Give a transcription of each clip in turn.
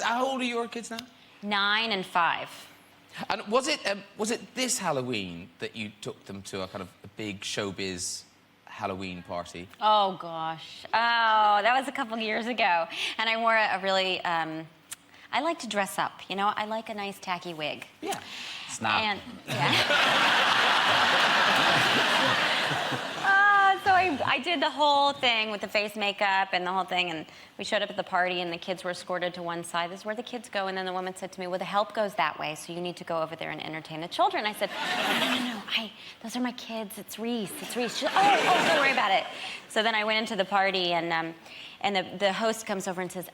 how old are your kids now? 9 and 5. And was it this Halloween that you took them to a kind of a big showbiz Halloween party? Oh, gosh. Oh, that was a couple years ago. And I wore a really, I like to dress up, you know? I like a nice tacky wig. Yeah. Snap. And, so I did the whole thing with the face makeup and the whole thing, and we showed up at the party, and the kids were escorted to one side. This is where the kids go, and then the woman said to me, well, the help goes that way, so you need to go over there and entertain the children. I said, no, those are my kids. It's Reese. She said, oh, don't worry about it. So then I went into the party, and the host comes over and says,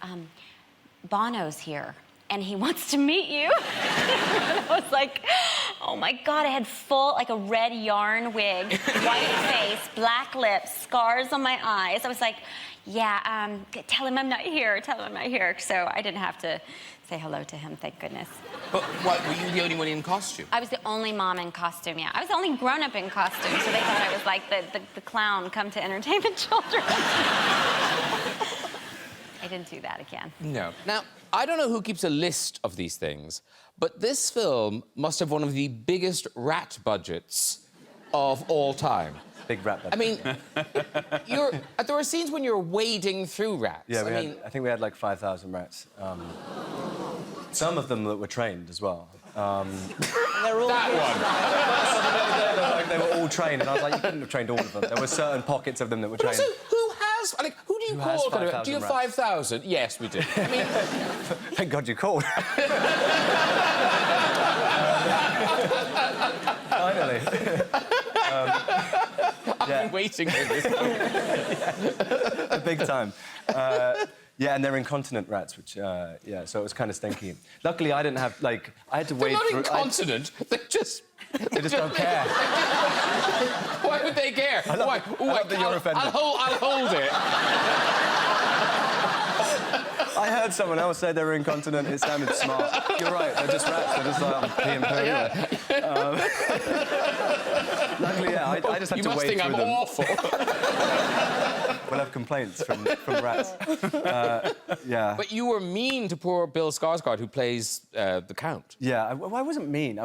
Bono's here, and he wants to meet you. And I was like, oh my God, I had full, like a red yarn wig, white face, black lips, scars on my eyes. I was like, yeah, tell him I'm not here, So I didn't have to say hello to him, thank goodness. But what, were you the only one in costume? I was the only mom in costume, yeah. I was the only grown-up in costume, so they thought I was like the clown come to entertain the children. I didn't do that again. No. Now, I don't know who keeps a list of these things, but this film must have one of the biggest rat budgets of all time. Big rat budget. I mean, there were scenes when you're wading through rats. Yeah, I think we had like 5,000 rats. Some of them that were trained as well. They're all that one. They were all trained, and I was like, you couldn't have trained all of them. There were certain pockets of them that were trained. Also, who do you call? Do you have 5,000? Yes, we do. I mean, thank God you called. Finally. I've been waiting for this. Yeah. Big time. Yeah, and they're incontinent rats, which, yeah, so it was kind of stinky. Luckily, I didn't have, like, I had to wade through... They're not incontinent, They just don't care. Why would they care? I love that you're offended. I'll hold it. I heard someone else say they were incontinent. It sounded smart. You're right, they're just rats. They're just like pee and poo. Yeah. Luckily, yeah, I just had to wade through them. You must think I'm awful. We'll have complaints from rats. Yeah. But you were mean to poor Bill Skarsgård, who plays the Count. Yeah, I wasn't mean.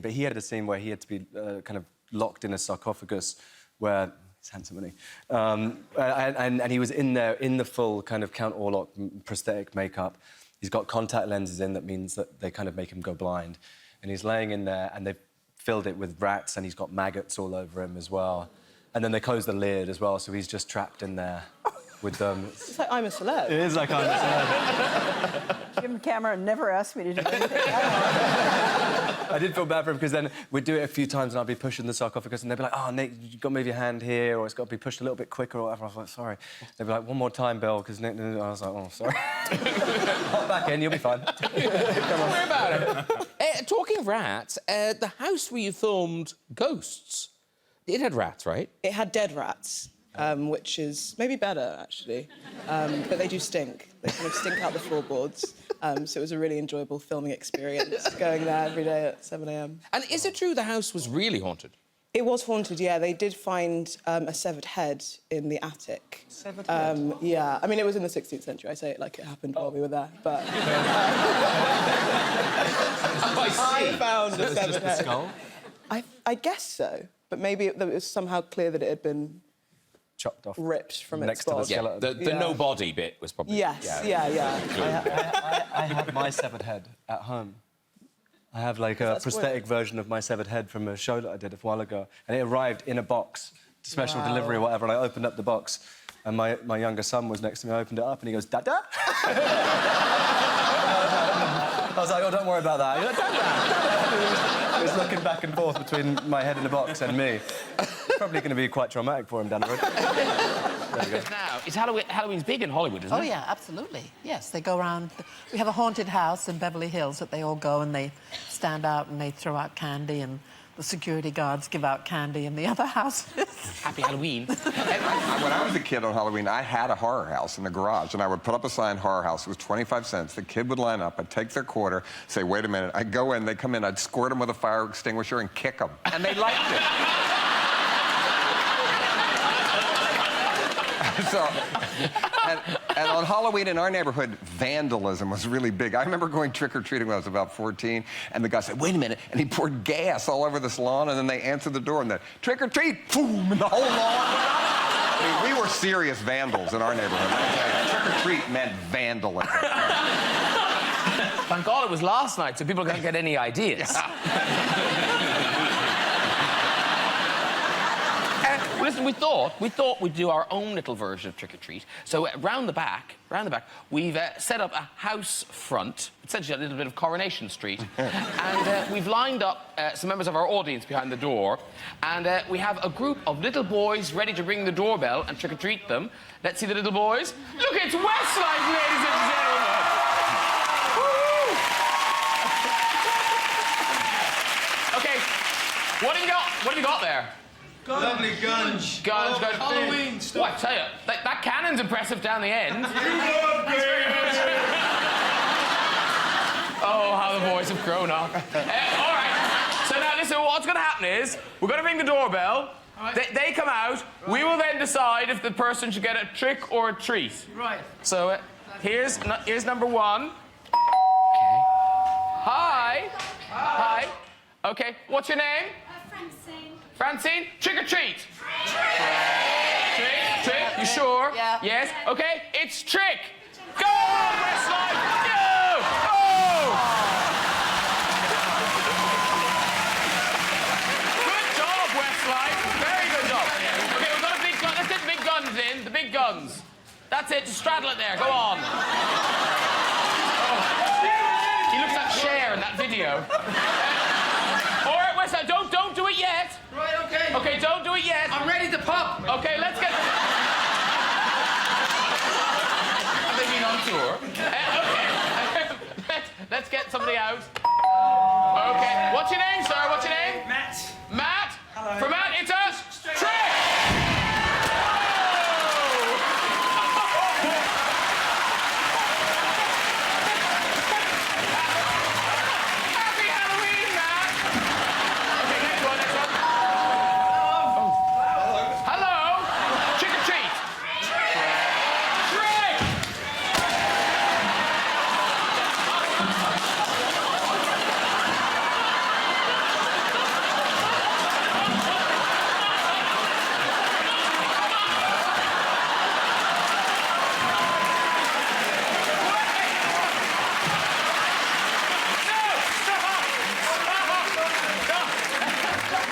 But he had a scene where he had to be kind of locked in a sarcophagus where... He's handsome, isn't he? And he was in there in the full kind of Count Orlok prosthetic makeup. He's got contact lenses in, that means that they kind of make him go blind. And he's laying in there, and they've filled it with rats, and he's got maggots all over him as well. And then they close the lid as well, so he's just trapped in there with them. It's like I'm a celeb. It is like I'm a celeb. Jim Cameron never asked me to do anything. I did feel bad for him, because then we'd do it a few times and I'd be pushing the sarcophagus and they'd be like, oh, Nick, you've got to move your hand here, or it's got to be pushed a little bit quicker, or whatever. I was like, sorry. They'd be like, one more time, Bill, because Nick... I was like, oh, sorry. Hop back in, you'll be fine. Don't worry about it. Talking of rats, the house where you filmed Ghosts, it had rats, right? It had dead rats, which is maybe better, actually. But they do stink. They kind of stink out the floorboards. So it was a really enjoyable filming experience, going there every day at 7 a.m. And is it true the house was really haunted? It was haunted, yeah. They did find a severed head in the attic. Severed head? Yeah. I mean, it was in the 16th century. I say it like it happened while we were there, but... I found a severed head. Skull? I guess so. But maybe it was somehow clear that it had been... chopped off. Ripped from its next to the body. skeleton. The no body bit was probably... Yes, yeah. I have my severed head at home. I have, like, a prosthetic version of my severed head from a show that I did a while ago, and it arrived in a box, special delivery or whatever, and I opened up the box, and my younger son was next to me. I opened it up, and he goes, Dada? I was like, oh, don't worry about that. He was like, Dada! He was looking back and forth between my head in the box and me. Probably going to be quite traumatic for him down the road. There you go. Now, Halloween's big in Hollywood, isn't it? Oh, yeah, absolutely. Yes, they go around... We have a haunted house in Beverly Hills that they all go and they stand out and they throw out candy, and the security guards give out candy in the other houses. Happy Halloween. When I was a kid on Halloween, I had a horror house in the garage, and I would put up a sign, horror house. It was 25 cents. The kid would line up. I'd take their quarter, say, wait a minute. I'd go in, they'd come in, I'd squirt them with a fire extinguisher and kick them. And they liked it. So, And on Halloween in our neighborhood, vandalism was really big. I remember going trick-or-treating when I was about 14, and the guy said, wait a minute, and he poured gas all over this lawn, and then they answered the door, and then, trick-or-treat, boom, and the whole lawn went up. I mean, we were serious vandals in our neighborhood. Trick-or-treat meant vandalism. Thank God it was last night, so people can't get any ideas. Listen, we thought we'd do our own little version of Trick or Treat. So round the back, we've set up a house front, essentially a little bit of Coronation Street, and we've lined up some members of our audience behind the door, and we have a group of little boys ready to ring the doorbell and trick or treat them. Let's see the little boys. Look, it's Westlife, ladies and gentlemen. Woo! Okay, what have you got? What have you got there? Lovely guns. Guns, guns. Halloween stuff. What, I tell you, that cannon's impressive down the end. Oh, how the boys have grown up. All right. So now, listen, what's going to happen is we're going to ring the doorbell. Right. They come out. Right. We will then decide if the person should get a trick or a treat. Right. So here's number one. Okay. Hi. Hi. Okay. What's your name? Francine. Francine, trick or treat? Trick. Trick. You sure? Yeah. Yes. Okay. It's trick. Go on, Westlife. Go. Oh. Good job, Westlife. Very good job. Okay, we've got a big gun. Let's get the big guns in. The big guns. That's it. Just straddle it there. Go on. Oh. He looks like Cher in that video. All right, Westlife. Don't do it yet. Right, okay. Okay, don't do it yet. I'm ready to pop. Okay, let's get... Have they been on tour? Okay. let's get somebody out. Okay. What's your name, sir? What's your name? Matt. Matt? Hello. For Matt, it's a trick! Happy Halloween, Matt! Okay, next one. Hello? Trick or treat? Trick!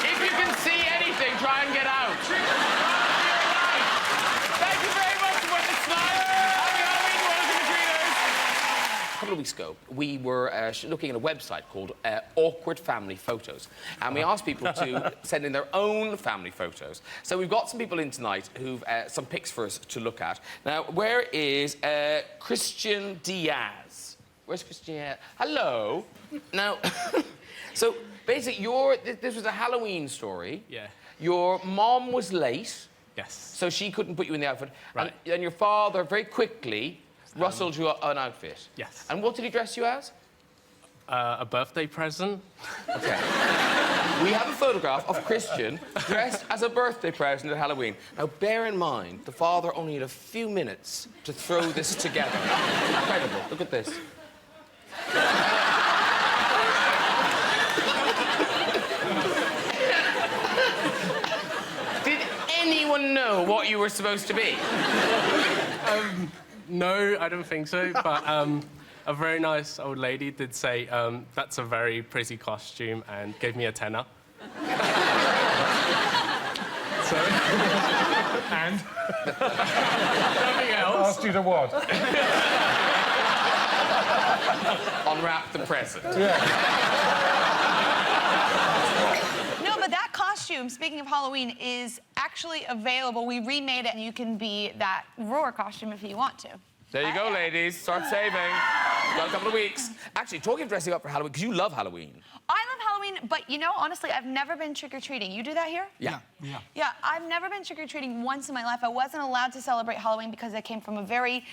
If you can see anything, try and get out. Thank you very much for the slide. Happy Halloween, a couple of weeks ago, we were looking at a website called Awkward Family Photos, and we asked people to send in their own family photos. So we've got some people in tonight who've some pics for us to look at. Now, where is Christian Diaz? Where's Christian Diaz? Hello. Now, so basically, this was a Halloween story. Yeah. Your mom was late. Yes. So she couldn't put you in the outfit. Right. And your father very quickly rustled you an outfit. Yes. And what did he dress you as? A birthday present. Okay. We have a photograph of Christian dressed as a birthday present at Halloween. Now, bear in mind, the father only had a few minutes to throw this together. Incredible. Look at this. Did anyone know what you were supposed to be? No, I don't think so. But a very nice old lady did say, that's a very pretty costume, and gave me a tenner. So, and? Nothing else. Asked you to what? Unwrap the present. No, but that costume, speaking of Halloween, is actually available. We remade it, and you can be that roar costume if you want to. There you go, ladies. Start saving. Got a couple of weeks. Actually, talking of dressing up for Halloween, because you love Halloween. I love Halloween, but you know, honestly, I've never been trick-or-treating. You do that here? Yeah. Yeah, I've never been trick-or-treating once in my life. I wasn't allowed to celebrate Halloween because I came from a very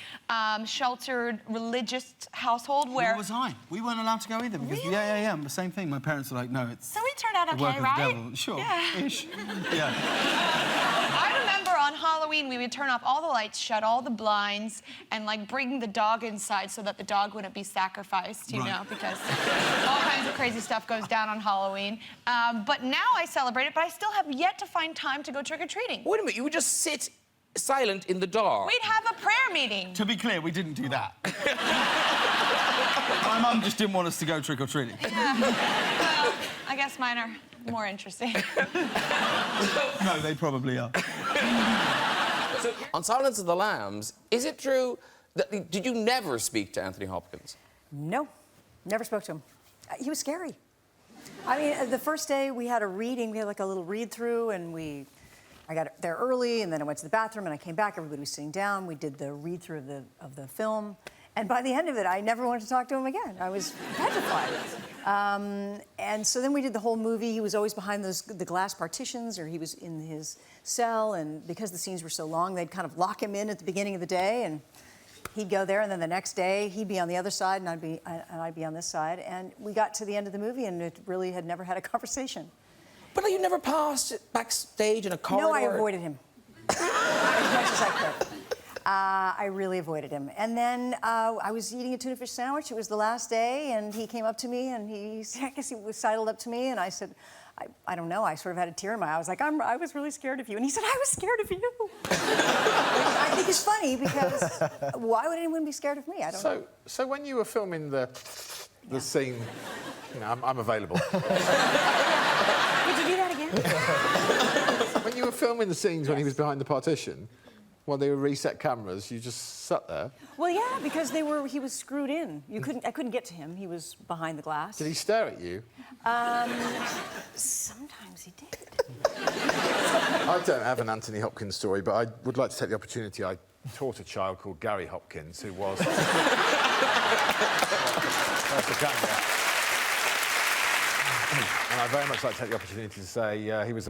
sheltered, religious household where... Where was I? We weren't allowed to go either. Because, Really? Yeah. The same thing. My parents were like, no, it's... So we turned out the work okay, of right? the devil. Sure. Yeah. Ish. Yeah. I remember on Halloween Halloween, we would turn off all the lights, shut all the blinds, and like bring the dog inside so that the dog wouldn't be sacrificed, you know, because all kinds of crazy stuff goes down on Halloween. But now I celebrate it, but I still have yet to find time to go trick-or-treating. Wait a minute, you would just sit silent in the dark? We'd have a prayer meeting. To be clear, we didn't do that. My mum just didn't want us to go trick-or-treating. Yeah. Well, I guess mine are more interesting. No, they probably are. So, on Silence of the Lambs, is it true that... Did you never speak to Anthony Hopkins? No, never spoke to him. He was scary. I mean, the first day we had a reading, we had like a little read-through, and I got there early, and then I went to the bathroom, and I came back, everybody was sitting down, we did the read-through of the film, and by the end of it, I never wanted to talk to him again. I was petrified. And so then we did the whole movie. He was always behind the glass partitions, or he was in his cell, and because the scenes were so long, they'd kind of lock him in at the beginning of the day, and he'd go there, and then the next day, he'd be on the other side, and I'd be on this side, and we got to the end of the movie, and it really had never had a conversation. But you never passed backstage in a corridor? No, I avoided him. As much as I could. I really avoided him. And then I was eating a tuna fish sandwich. It was the last day, and he came up to me, and I guess he was sidled up to me, and I said, I don't know, I sort of had a tear in my eye. I was like, I was really scared of you. And he said, I was scared of you. I think it's funny, because why would anyone be scared of me? I don't know. So when you were filming the scene, you know, I'm available. Would you do that again? When you were filming the scenes when he was behind the partition, while they were reset cameras, you just sat there? Well, yeah, because he was screwed in. I couldn't get to him. He was behind the glass. Did he stare at you? Sometimes he did. I don't have an Anthony Hopkins story, but I would like to take the opportunity. I taught a child called Gary Hopkins, who was... That's the camera. And I'd very much like to take the opportunity to say he was a...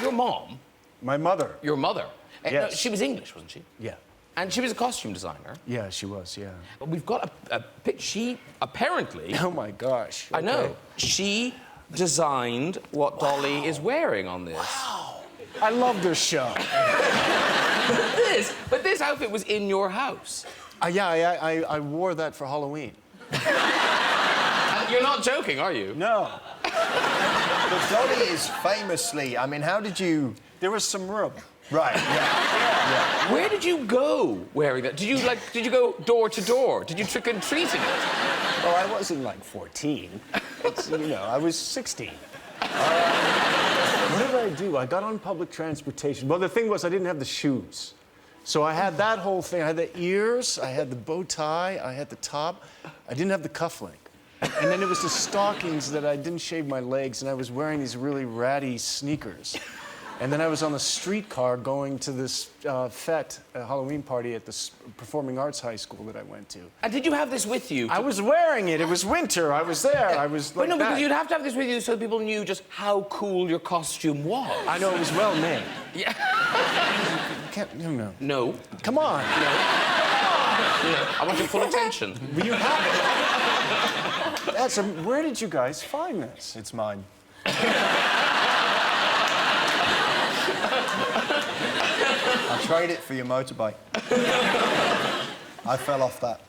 Your mom? My mother. Your mother? Yes. No, she was English, wasn't she? Yeah. And she was a costume designer? Yeah, she was, yeah. We've got a picture. She apparently... Oh, my gosh. I know. She designed what Dolly is wearing on this. Wow. I love this show. But this outfit was in your house. Yeah, I wore that for Halloween. And you're not joking, are you? No. But Dolly is famously... I mean, how did you... There was some room. Right, yeah. Where did you go wearing that? Did you go door to door? Did you trick and treat in it? Well, I wasn't like 14. You know, I was 16. What did I do? I got on public transportation. Well, the thing was, I didn't have the shoes. So I had that whole thing. I had the ears, I had the bow tie, I had the top. I didn't have the cufflink. And then it was the stockings that I didn't shave my legs, and I was wearing these really ratty sneakers. And then I was on the streetcar going to this fete, a Halloween party at the Performing Arts High School that I went to. And did you have this with you? I was wearing it. It was winter. I was there. I was like But no, because that. you'd have to have this with you so people knew just how cool your costume was. I know, it was well made. Yeah. You can't, no. No. Come on. No. I want your full attention. You have it. Where did you guys find this? It's mine. I'll trade it for your motorbike. I fell off that.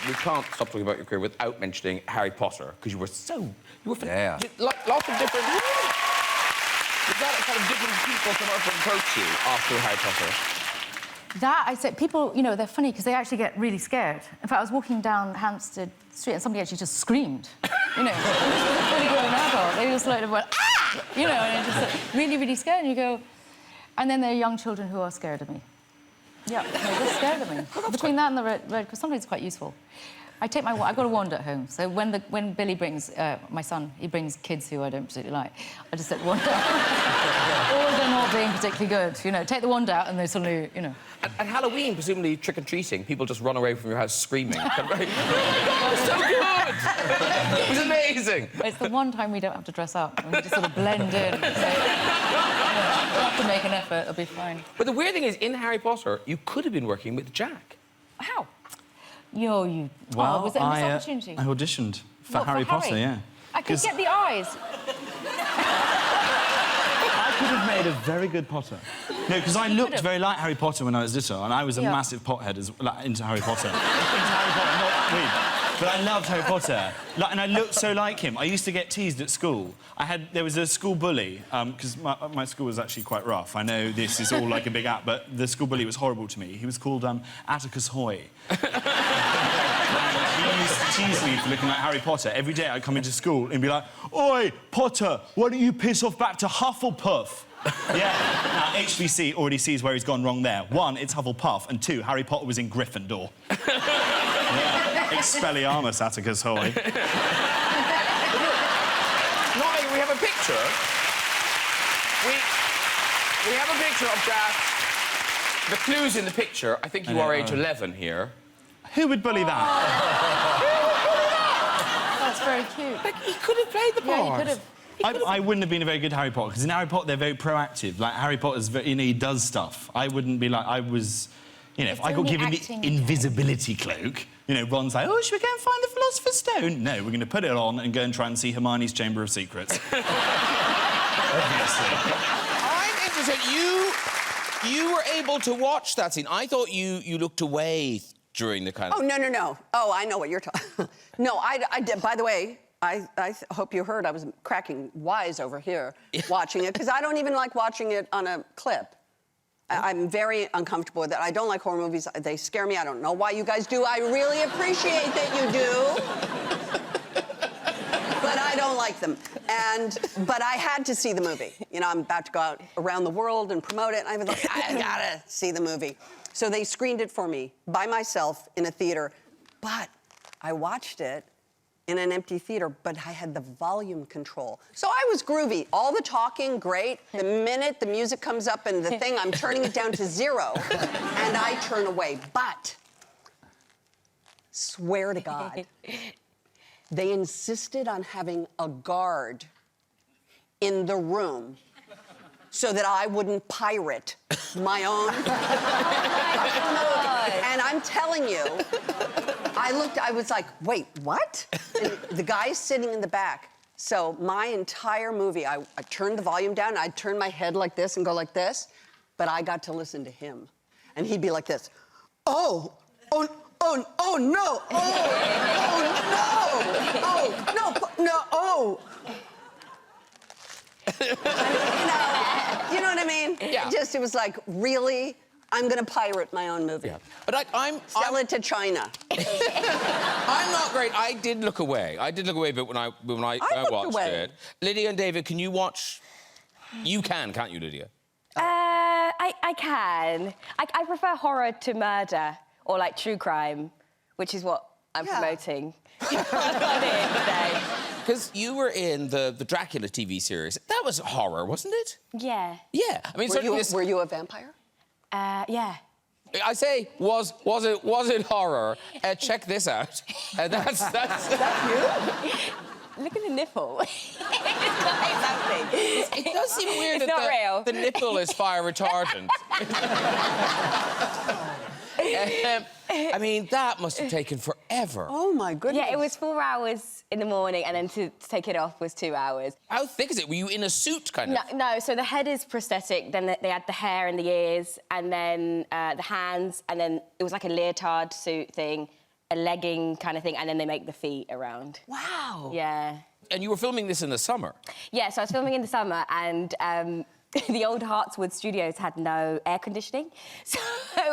We can't stop talking about your career without mentioning Harry Potter, because you were Yeah. Lots of different... You've got kind of different people come up and approach you after Harry Potter. That, I said, people, you know, they're funny because they actually get really scared. In fact, I was walking down Hampstead Street and somebody actually just screamed. You know, really grown adult. They just like went, ah! You know, and just like, really, really scared. And you go... And then there are young children who are scared of me. Yeah, they're scared of me. Between that and the red, because sometimes it's quite useful. I've got a wand at home, so when Billy brings, my son, he brings kids who I don't particularly like, I just set the wand out. Or they're not being particularly good, you know. Take the wand out and they suddenly, you know. At Halloween, presumably trick-or-treating, people just run away from your house screaming. Oh, so good! It was amazing! It's the one time we don't have to dress up, and we just sort of blend in. So, we'll have to make an effort, it'll be fine. But the weird thing is, in Harry Potter, you could have been working with Jack. How? Well, was it a missed opportunity? I auditioned for What, Harry Potter, yeah. I could get the eyes. I could have made a very good Potter. No, because I looked very like Harry Potter when I was little, and I was a massive pothead into Harry Potter. Into Harry Potter, not weird. But I loved Harry Potter. And I looked so like him. I used to get teased at school. There was a school bully, because my school was actually quite rough. I know this is all like a big app, but the school bully was horrible to me. He was called Atticus Hoy. He used to tease me for looking like Harry Potter. Every day I'd come into school and be like, "Oi, Potter, why don't you piss off back to Hufflepuff?" Yeah. Now, HBC already sees where he's gone wrong there. 1, it's Hufflepuff, and 2, Harry Potter was in Gryffindor. Yeah. Expelliarmus, Atticus Hoy. We have a picture. We have a picture of that. The clue's in the picture. I think you are age 11 here. Who would bully that? That's very cute. Like, he could have played the part. Yeah, he could have. I wouldn't have been a very good Harry Potter, because in Harry Potter, they're very proactive. Like, Harry Potter's very, he does stuff. I wouldn't be like... I was... if I got given the invisibility cloak, Ron's like, "Oh, should we go and find the Philosopher's Stone?" No, we're going to put it on and go and try and see Hermione's Chamber of Secrets. Obviously. I'm interested. You were able to watch that scene. I thought you looked away during the kind of... Oh, no. Oh, I know what you're talking... No, I did. By the way, I hope you heard I was cracking wise over here watching it, because I don't even like watching it on a clip. I'm very uncomfortable with it. I don't like horror movies. They scare me. I don't know why you guys do. I really appreciate that you do. But I don't like them. But I had to see the movie. I'm about to go out around the world and promote it, and I was like, I gotta see the movie. So they screened it for me by myself in a theater. But I watched it in an empty theater, but I had the volume control. So I was groovy. All the talking, great. The minute the music comes up and the thing, I'm turning it down to 0, and I turn away. But, swear to God, they insisted on having a guard in the room so that I wouldn't pirate my own. And I'm telling you, I was like, wait, what? And the guy's sitting in the back. So my entire movie, I turned the volume down, I'd turn my head like this and go like this, but I got to listen to him. And he'd be like this, oh no, oh no, oh. You know what I mean? Yeah. It was like, really? I'm gonna pirate my own movie. Yeah. But Sell it to China. I'm not great. I did look away. But when I watched it. Lydia and David, can you watch? You can, can't you, Lydia? I can. I prefer horror to murder or like true crime, which is what I'm promoting. Because you were in the Dracula TV series. That was horror, wasn't it? Yeah. Yeah. I mean, were you a vampire? Yeah. I say, was it horror? Check this out. That's you. Look at the nipple. It's quite something. It does seem weird it's that not real. The nipple is fire retardant. I mean, that must have taken forever. Oh, my goodness. Yeah, it was 4 hours in the morning, and then to take it off was 2 hours. How thick is it? Were you in a suit, kind of? No, so the head is prosthetic, then they had the hair and the ears, and then the hands, and then it was like a leotard suit thing, a legging kind of thing, and then they make the feet around. Wow. Yeah. And you were filming this in the summer? Yeah, so I was filming in the summer, and the old Hartswood studios had no air conditioning, so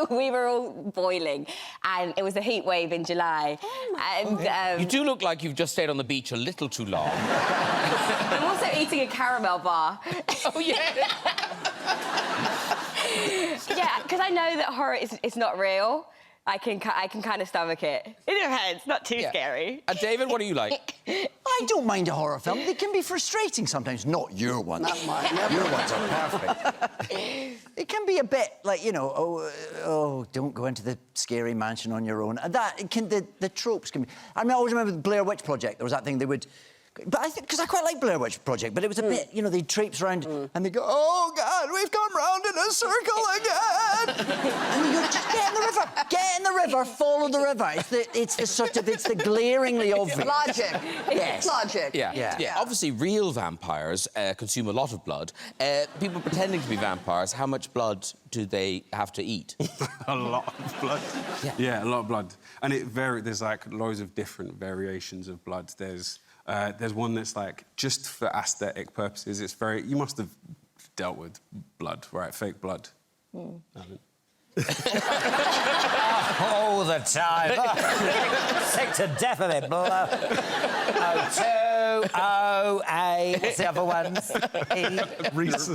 we were all boiling, and it was a heat wave in July. You do look like you've just stayed on the beach a little too long. I'm also eating a caramel bar. Oh, yeah. Yeah, because I know that horror is not real. I can kind of stomach it. It depends, not too scary. David, what do you like? I don't mind a horror film. They can be frustrating sometimes. Not your ones. Not mine. Your ones are perfect. It can be a bit like, oh, don't go into the scary mansion on your own. And the tropes can be... I mean, I always remember the Blair Witch Project. There was that thing they would... But I think, because I quite like Blair Witch Project, but it was a bit, they'd traipse around and they'd go, oh, God, we've come round in a circle again. And you go, just get in the river, get in the river, follow the river. It's the glaringly obvious. Logic. Yes. Logic. Yeah. Obviously, real vampires consume a lot of blood. People pretending to be vampires, how much blood do they have to eat? A lot of blood. Yeah, a lot of blood. And it varies. There's, like, loads of different variations of blood. There's one that's, like, just for aesthetic purposes. It's very... You must have dealt with blood, right? Fake blood. All the time. Sick to death of it, blow. O2, O-A... What's the other ones? E-D-I-S-C.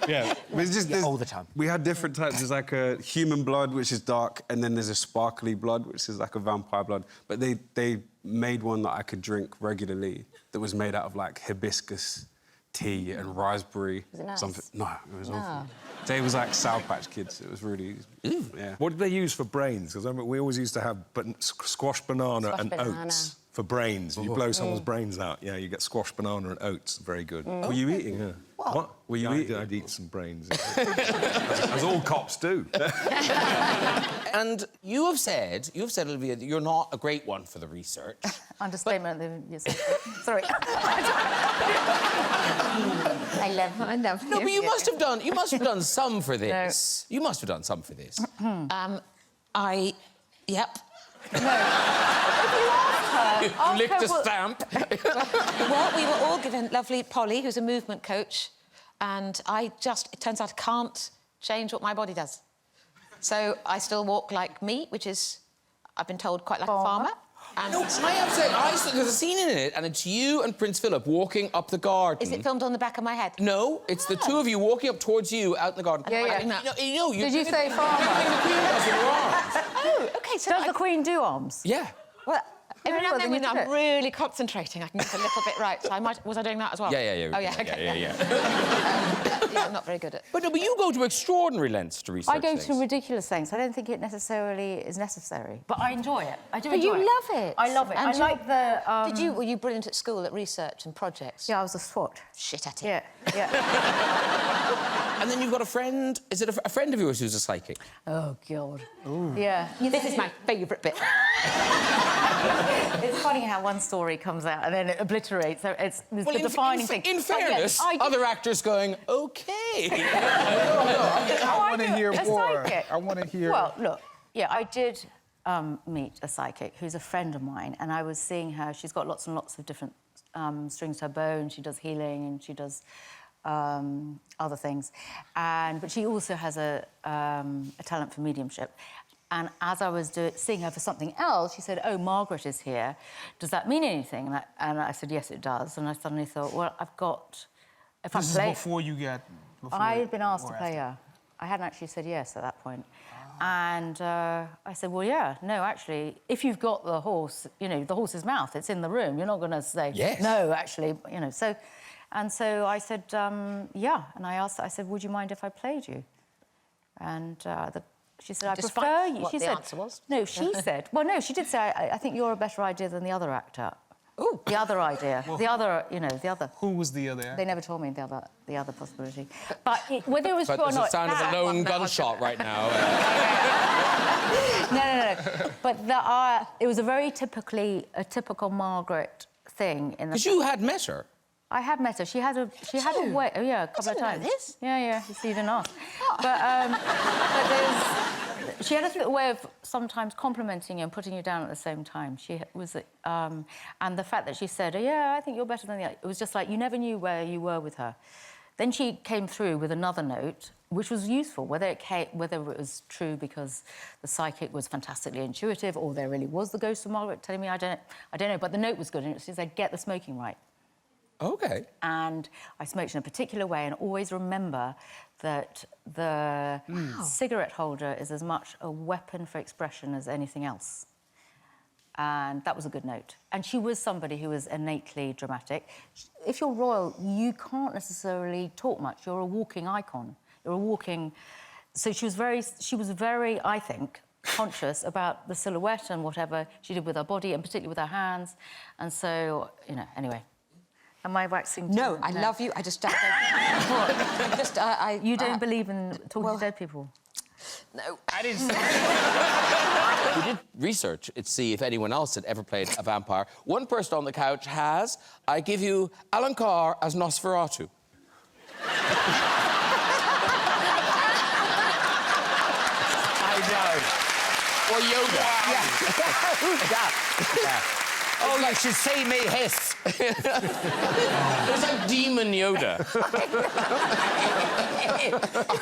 Yeah. It's just, all the time. We had different types. There's, like, a human blood, which is dark, and then there's a sparkly blood, which is, like, a vampire blood. But they made one that I could drink regularly that was made out of, like, hibiscus tea and raspberry. Was it nice? Something. No, it was awful. It was like Sour Patch Kids. It was really... Yeah. What did they use for brains? Because we always used to have squash banana and oats for brains. You blow someone's brains out, yeah, you get squash banana and oats. Very good. Were you eating? Yeah. What? Were you eating? I'd eat some brains. As all cops do. And you have said, Olivia, that you're not a great one for the research. Understatement. Sorry. I love No, but you must have done some for this. No. You must have done some for this. Yep. No. If you asked her... You licked a stamp. Well, we were all given lovely Polly, who's a movement coach, and it turns out I can't change what my body does. So I still walk like me, which is, I've been told, quite like a farmer. And no, I have to say, there's a scene in it, and it's you and Prince Philip walking up the garden. Is it filmed on the back of my head? No, it's the two of you walking up towards you out in the garden. Yeah. Did you say farmer? Oh, OK, so... Does the Queen do arms? Yeah. Well, every now and then when I'm really concentrating, I can get a little bit right. So was I doing that as well? Yeah. Oh, yeah, OK. Yeah. Yeah, I'm not very good at... But you go to extraordinary lengths to research I go things. to ridiculous things. I don't think it necessarily is necessary. But I enjoy it. I do but enjoy you it. love it. I love it. And I like the... Were you brilliant at school at research and projects? Yeah, I was a SWAT. Shit at it. Yeah. And then you've got a friend... Is it a friend of yours who's a psychic? Oh, God. Ooh. Yeah. This is my favourite bit. It's funny how one story comes out and then it obliterates. So it's the defining thing. In fairness, other actors going, OK. I want to hear more. I want to hear... Well, look, yeah, I did meet a psychic who's a friend of mine, and I was seeing her. She's got lots and lots of different strings to her bow, and she does healing, and she does other things. But she also has a talent for mediumship. And as I was seeing her for something else, she said, "Oh, Margaret is here. Does that mean anything?" And I said, "Yes, it does." And I suddenly thought, well, I've got... If I play... before you get... I had been asked to play her. I hadn't actually said yes at that point. And I said, well, yeah, no, actually, if you've got the horse, the horse's mouth, it's in the room. You're not going to say, yes. No, actually, so... And so I said, yeah. And I said, would you mind if I played you? And she said, I prefer you. She said, answer was? No, she said... Well, no, she did say, I think you're a better idea than the other actor. Ooh. The other idea. The other, the other... Who was the other? They never told me the other possibility. But whether it was true or not... But there's the sound of a lone gunshot right now. No. But it was a very typical Margaret thing. Because you had met her. I had met her. She had a way... Oh, yeah, a couple of times. This? Yeah, you see, you didn't ask. But she had a way of sometimes complimenting you and putting you down at the same time. She was... and the fact that she said, oh, yeah, I think you're better than the other... It was just like you never knew where you were with her. Then she came through with another note, which was useful, whether it was true because the psychic was fantastically intuitive or there really was the ghost of Margaret telling me, I don't know, but the note was good, and it said, get the smoking right. OK. And I smoked in a particular way, and always remember that the cigarette holder is as much a weapon for expression as anything else. And that was a good note. And she was somebody who was innately dramatic. If you're royal, you can't necessarily talk much. You're a walking icon. You're a walking... So she was very, I think, conscious about the silhouette and whatever she did with her body, and particularly with her hands. And so, anyway... Am I waxing too? No, I love you. I just don't... You don't believe in talking to dead people? No. I didn't. We did research to see if anyone else had ever played a vampire. One person on the couch has. I give you Alan Carr as Nosferatu. I know. Or Yoda. Yeah. Oh, you should see me hiss. It's like Demon Yoda. It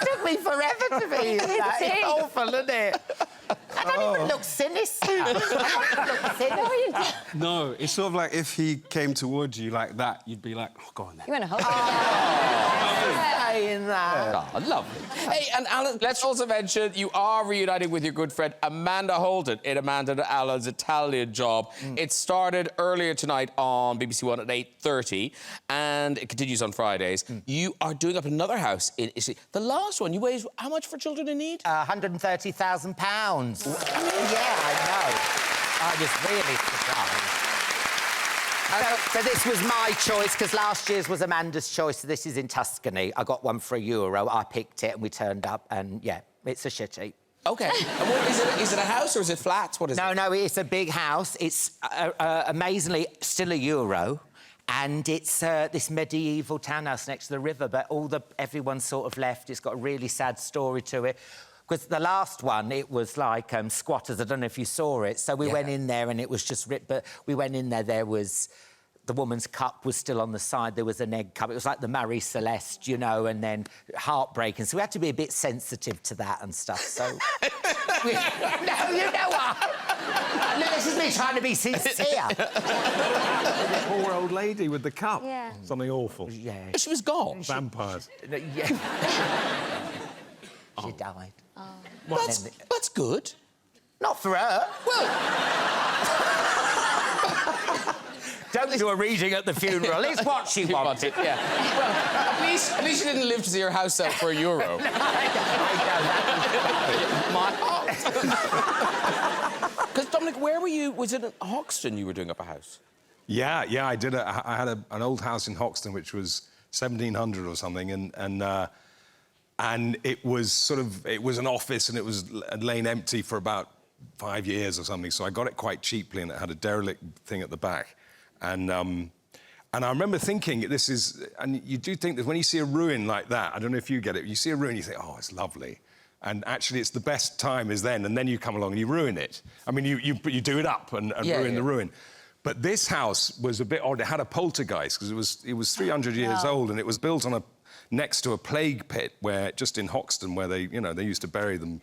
took me forever to be that. It's awful, isn't it? I don't even look sinister. No, it's sort of like if he came towards you like that, you'd be like, oh, go on then. You want to hold saying that. Oh, lovely. Hey, and Alan, let's also mention you are reuniting with your good friend Amanda Holden in Amanda and Alan's Italian Job. It started earlier tonight on BBC One at 8:30, and it continues on Fridays. You are doing up another house in Italy. The last one, you raised how much for Children in Need? £130,000. Yeah, I know. I was really surprised. So this was my choice, because last year's was Amanda's choice. So this is in Tuscany. I got one for €1. I picked it and we turned up, and, yeah, it's a shitty. OK. And what, is it a house or is it flats? What is it? No, it's a big house. It's amazingly still €1. And it's this medieval townhouse next to the river, but everyone's sort of left. It's got a really sad story to it. Because the last one, it was like squatters. I don't know if you saw it. So we went in there and it was just ripped. But we went in there was... The woman's cup was still on the side. There was an egg cup. It was like the Marie Celeste, you know, and then heartbreaking. So we had to be a bit sensitive to that and stuff, so... No, you know what? Look, this is me trying to be sincere. The poor old lady with the cup. Yeah. Something awful. Yeah. She was gone. Vampires. Yeah. She died. Oh. That's good. Not for her. Well... Don't do a reading at the funeral. It's what she wanted. Yeah. Well, at least you didn't live to see your house out for €1. I know. My heart. Because, Dominic, where were you? Was it in Hoxton you were doing up a house? Yeah, I did. I had an old house in Hoxton, which was 1700 or something, and it was it was an office, and it was lain empty for about 5 years or something. So I got it quite cheaply, and it had a derelict thing at the back. And I remember thinking, and you do think that when you see a ruin like that, I don't know if you get it, you see a ruin, you think, oh, it's lovely. And actually, it's the best time is then, and then you come along and you ruin it. I mean, you do it up and ruin the ruin. But this house was a bit odd. It had a poltergeist, because it was 300 years old, and it was built on next to a plague pit, just in Hoxton, where they used to bury them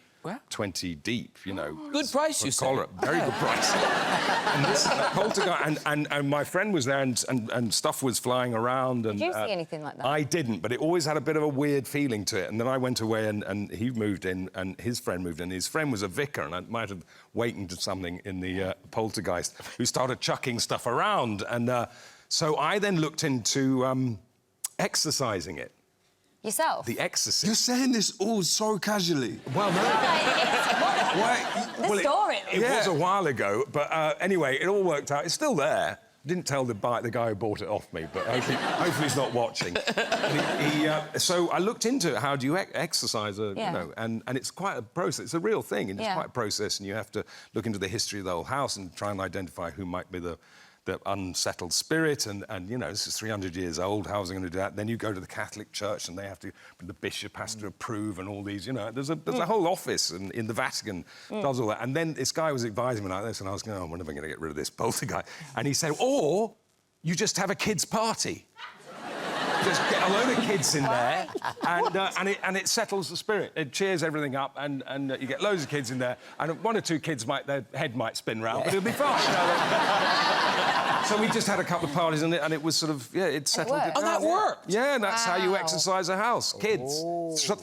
20 deep, you know. Good price, you say? Very good price. And this poltergeist, and my friend was there, and stuff was flying around. And, did you see anything like that? I didn't, but it always had a bit of a weird feeling to it. And then I went away, and he moved in, and his friend moved in. His friend was a vicar, and I might have wakened to something in the poltergeist, who started chucking stuff around. And so I then looked into exorcising it. Yourself? The Exorcist. You're saying this all so casually. Well, no. The story. It was a while ago, but anyway, it all worked out. It's still there. Didn't tell the guy who bought it off me, but hopefully he's not watching. So I looked into it. How do you exercise you know? And it's quite a process. It's a real thing, and it's quite a process. And you have to look into the history of the whole house and try and identify who might be the unsettled spirit, and you know, this is 300 years old, how was I going to do that? Then you go to the Catholic Church, and the bishop has to approve, and all these, you know, there's a whole office in the Vatican does all that. And then this guy was advising me like this, and I was going, oh, when am I going to get rid of this poltergeist? And he said, or you just have a kids' party. Just get a load of kids in there, and it settles the spirit. It cheers everything up, and you get loads of kids in there, and one or two kids their head might spin round, but it'll be fine. So we just had a couple of parties, and it was it settled it. Oh, that worked? Yeah, that's how you exercise a house. Kids.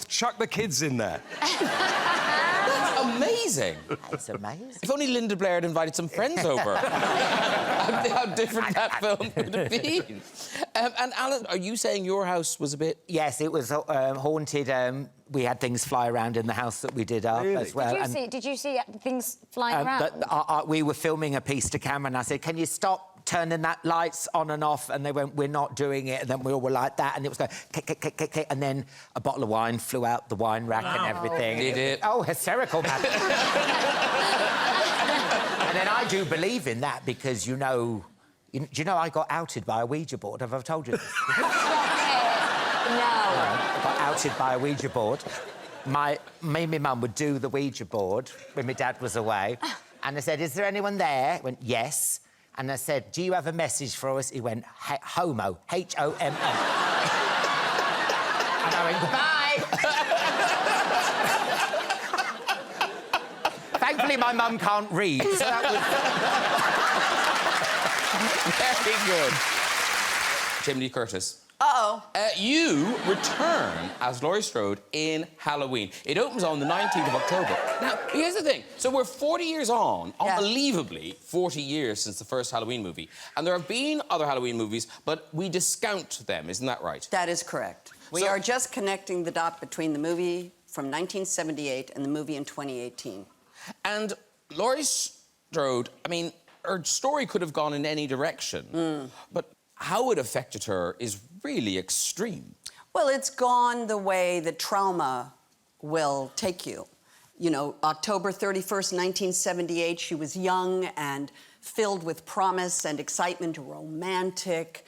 Chuck the kids in there. That's amazing. That's amazing. If only Linda Blair had invited some friends over. How different that film would have been. And Alan, are you saying your house was a bit... Yes, it was haunted. We had things fly around in the house that we did up as well. Did you see things flying around? We were filming a piece to camera, and I said, can you stop turning that lights on and off, and they went, we're not doing it, and then we all were like that, and it was going click, click, click, click, click, and then a bottle of wine flew out the wine rack and everything. Did it? Oh, hysterical, man. And then I do believe in that because, you know, do you know I got outed by a Ouija board? Have I told you this? No. I got outed by a Ouija board. Me and my mum would do the Ouija board when my dad was away. And I said, is there anyone there? He went, yes. And I said, do you have a message for us? He went, homo, H-O-M-O. And I went, goodbye. Thankfully, my mum can't read, so that was... Very good. Jiminy Curtis. Uh-oh. You return as Laurie Strode in Halloween. It opens on the 19th of October. Now, here's the thing. So we're 40 years on, unbelievably, 40 years since the first Halloween movie. And there have been other Halloween movies, but we discount them, isn't that right? That is correct. We are just connecting the dot between the movie from 1978 and the movie in 2018. And Laurie Strode, I mean, her story could have gone in any direction, but how it affected her is really extreme. Well, it's gone the way that trauma will take you. You know, October 31st, 1978, she was young and filled with promise and excitement, romantic,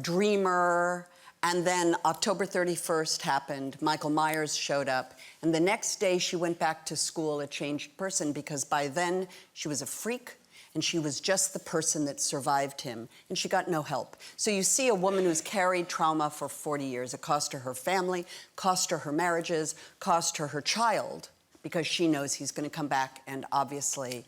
dreamer. And then October 31st happened, Michael Myers showed up, and the next day she went back to school a changed person because by then she was a freak, and she was just the person that survived him, and she got no help. So you see a woman who's carried trauma for 40 years. It cost her family, cost her marriages, cost her child, because she knows he's going to come back, and obviously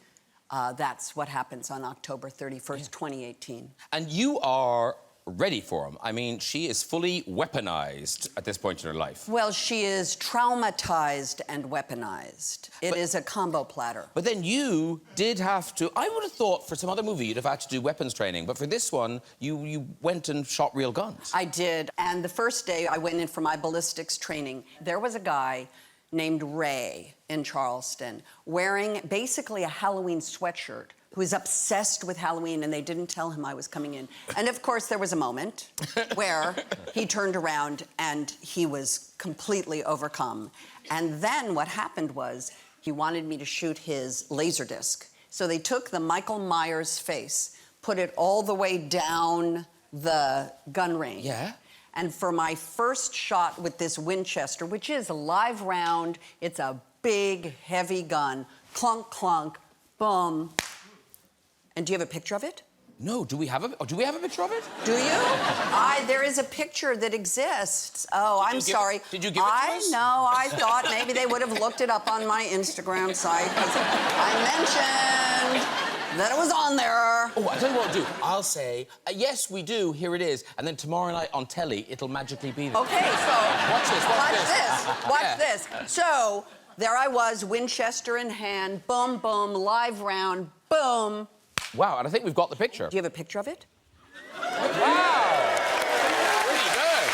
that's what happens on October 31st, 2018. And you are ready for him. I mean, she is fully weaponized at this point in her life. Well, she is traumatized and weaponized. It is a combo platter. But then you did have to... I would have thought for some other movie you'd have had to do weapons training, but for this one, you went and shot real guns. I did. And the first day I went in for my ballistics training, there was a guy named Ray in Charleston wearing basically a Halloween sweatshirt who was obsessed with Halloween, and they didn't tell him I was coming in. And of course, there was a moment where he turned around and he was completely overcome. And then what happened was he wanted me to shoot his laser disc. So they took the Michael Myers face, put it all the way down the gun range. Yeah. And for my first shot with this Winchester, which is a live round, it's a big, heavy gun, clunk, clunk, boom. And do you have a picture of it? No, do we have a picture of it? Do you? There is a picture that exists. Oh, I'm sorry. Did you give it to us? No, I thought maybe they would have looked it up on my Instagram site, because I mentioned that it was on there. Oh, I'll tell you what I'll do. I'll say, yes, we do, here it is, and then tomorrow night on telly, it'll magically be there. Okay, so... Watch this. Watch this. So, there I was, Winchester in hand, boom, boom, live round, boom. Wow, and I think we've got the picture. Do you have a picture of it? Wow! Pretty good.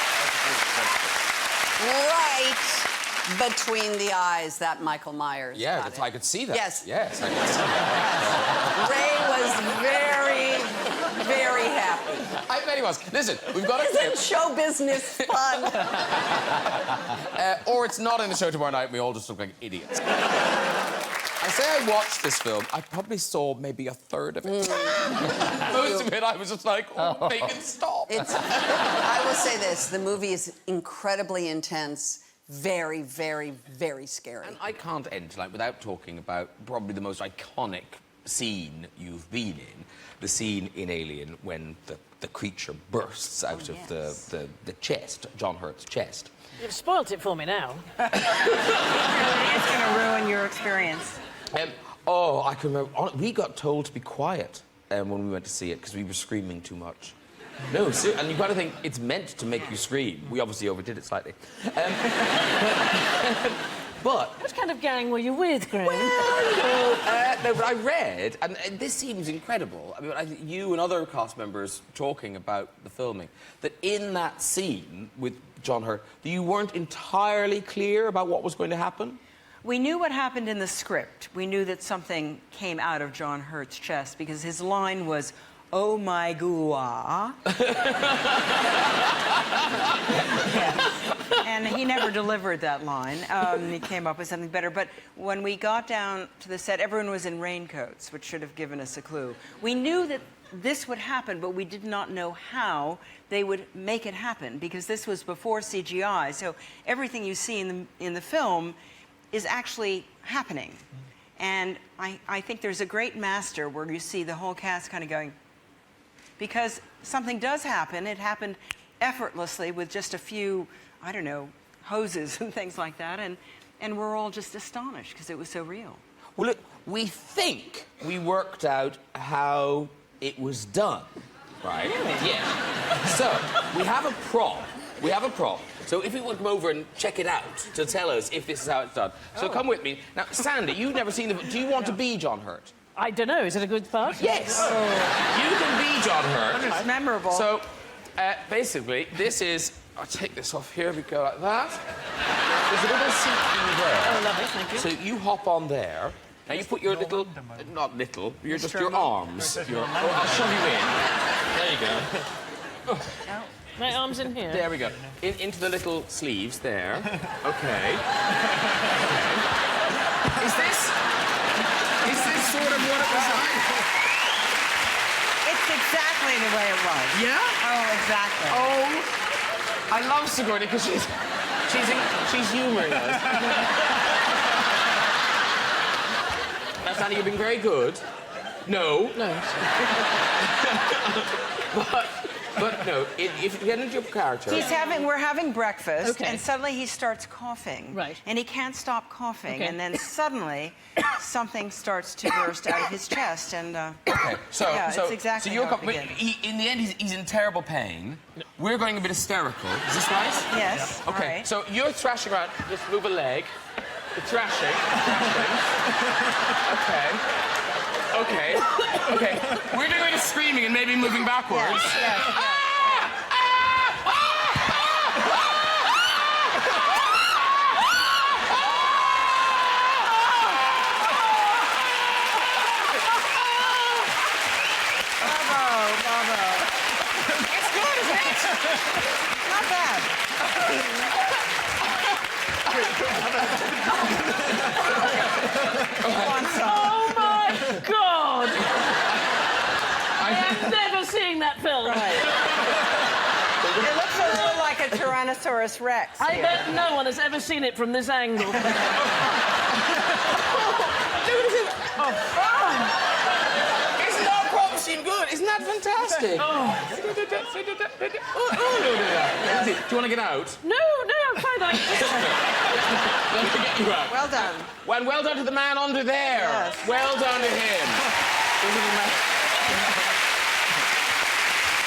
Right between the eyes, that Michael Myers. Yeah, I could see that. Yes. Yes, I could see that. Ray was very, very happy. I bet he was. Listen, we've got a clip. Isn't show business fun? Or it's not in the show tomorrow night and we all just look like idiots. I say I watched this film, I probably saw maybe a third of it. Most of it, I was just like, oh, make it stop. I will say this, the movie is incredibly intense, very, very, very scary. And I can't end tonight without talking about probably the most iconic scene you've been in, the scene in Alien when the creature bursts out of the chest, John Hurt's chest. You've spoilt it for me now. It's going to ruin your experience. I can remember. We got told to be quiet when we went to see it because we were screaming too much. No, and you've got to think it's meant to make you scream. We obviously overdid it slightly. But What kind of gang were you with, Graham? Well, no, but I read, and this seems incredible. I mean, you and other cast members talking about the filming, that in that scene with John Hurt, that you weren't entirely clear about what was going to happen. We knew what happened in the script. We knew that something came out of John Hurt's chest because his line was, oh my goo-ah. Yes. And he never delivered that line. He came up with something better. But when we got down to the set, everyone was in raincoats, which should have given us a clue. We knew that this would happen, but we did not know how they would make it happen, because this was before CGI. So everything you see in the film is actually happening. And I think there's a great master where you see the whole cast kind of going, because something does happen. It happened effortlessly with just a few, I don't know, hoses and things like that. And we're all just astonished because it was so real. Well, look, we think we worked out how it was done, right? Really? Yeah. So, we have a prop. We have a prop. So if we want to come over and check it out to tell us if this is how it's done. So come with me. Now, Sandy, you've never seen the... Do you want to be John Hurt? I don't know. Is it a good part? Yes. You can be John Hurt. It's memorable. So, basically, this is... I'll take this off here. We go like that. There's a little seat in there. Oh, lovely. Thank you. So you hop on there. Now you put your little... Not little. You're just your arms. I'll shove you in. There you go. My arm's in here. There we go. Into the little sleeves there. Okay. Is this sort of what it was like? It's exactly the way it was. Yeah? Oh, exactly. Oh, I love Sigourney because she's humouring us. Now, Sandy, you've been very good. No. No. But no, if you get into your character... We're having breakfast, Okay. and suddenly he starts coughing. Right. And he can't stop coughing, Okay. and then suddenly something starts to burst out of his chest, and... Okay, yeah, it's exactly you're how it begins. in the end, he's in terrible pain. We're going a bit hysterical. Is this right? Yes. Okay, all right. so you're thrashing around. Just move a leg. You're thrashing. Okay. We're doing a bit of screaming and maybe moving backwards. Yes. Bravo. It's good, isn't it? Not bad. Oh, my God! I have never seen that film. It looks a little like a Tyrannosaurus Rex. I bet no one has ever seen it from this angle. Isn't our prop seem good? Isn't that fantastic? Do you want to get out? No, I'm fine. Let me get you out. Well done. Well done to the man under there. Yes. Well done to him.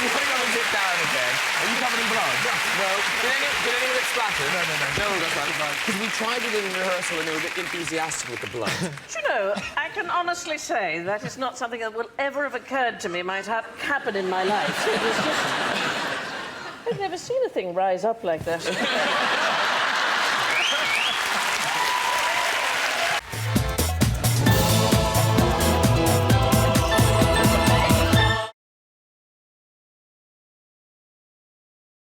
You want to go and sit down again? Are you covered in blood? No. Did any of it splatter? No, that's fine. Because we tried it in rehearsal and they were a bit enthusiastic with the blood. Do you know, I can honestly say that is not something that will ever have occurred to me might happen in my life. It was just... I've never seen a thing rise up like that.